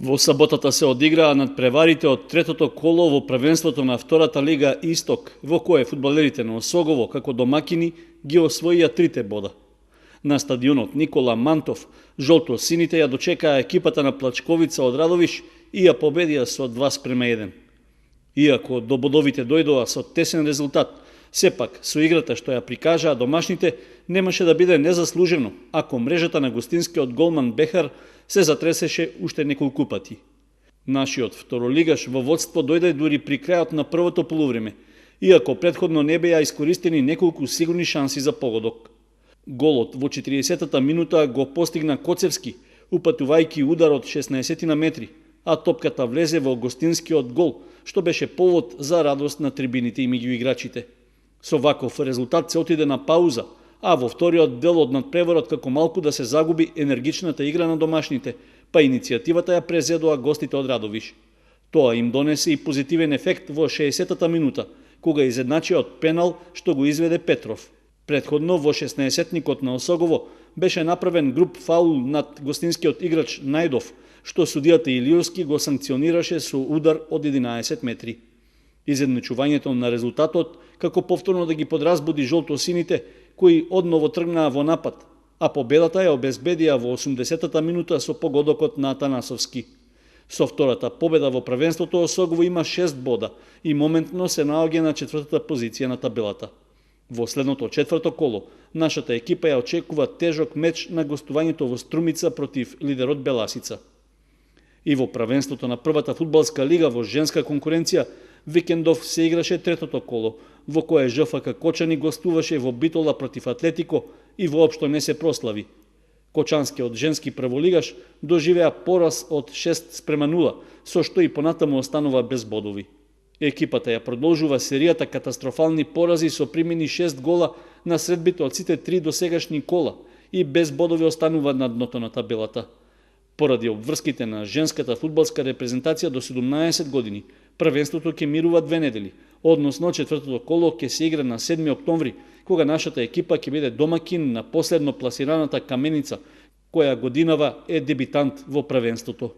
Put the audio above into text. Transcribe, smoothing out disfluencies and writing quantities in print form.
Во саботата се одиграа надпреварите од третото коло во првенството на втората лига Исток, во кое фудбалерите на Осогово како домакини ги освоија 3 бода. На стадионот Никола Мантов, жолто-сините ја дочекаа екипата на Плачковица од Радовиш и ја победија со 2:1. Иако до бодовите дојдоа со тесен резултат, сепак со играта што ја прикажаа домашните немаше да биде незаслужено, ако мрежата на гостинскиот голман Бехар се затресеше уште неколку пати. Нашиот второлигаш во водство дојде дури при крајот на првото полувреме, иако претходно не беа искористени неколку сигурни шанси за погодок. Голот во 40-та минута го постигна Коцевски, упатувајќи удар од 16 на метри, а топката влезе во гостинскиот гол, што беше повод за радост на трибините и меѓу играчите. Со ваков резултат се отиде на пауза, а во вториот дел од надпреварот како малку да се загуби енергичната игра на домашните, па иницијативата ја презедоа гостите од Радовиш. Тоа им донесе и позитивен ефект во 60-та минута, кога изедначи од пенал што го изведе Петров. Претходно во 16-никот на Осогово беше направен груп фаул над гостинскиот играч Најдов, што судијата Илиовски го санкционираше со удар од 11 метри. Изедначувањето на резултатот како повторно да ги подразбуди жолто-сините, кои одново тргнаа во напад, а победата ја обезбедија во 80-та минута со погодокот на Атанасовски. Со втората победа во првенството Осогово има 6 бода и моментно се наоѓа на 4-та позиција на табелата. Во следното 4-то коло, нашата екипа ја очекува тежок меч на гостувањето во Струмица против лидерот Беласица. И во првенството на првата фудбалска лига во женска конкуренција, викендов се играше третото коло, во кое ЖФК Кочани гостуваше во Битола против Атлетико и воопшто не се прослави. Кочанскиот женски прволигаш доживеа пораз од 6:0, со што и понатаму останува без бодови. Екипата ја продолжува серијата катастрофални порази со примени 6 гола на средбите од сите 3 досегашни кола и без бодови останува на дното на табелата. Поради обврските на женската фудбалска репрезентација до 17 години, првенството ќе мирува 2 недели, односно 4-то коло ќе се игра на 7 октомври, кога нашата екипа ќе биде домакин на последно пласираната Каменица, која годинава е дебитант во првенството.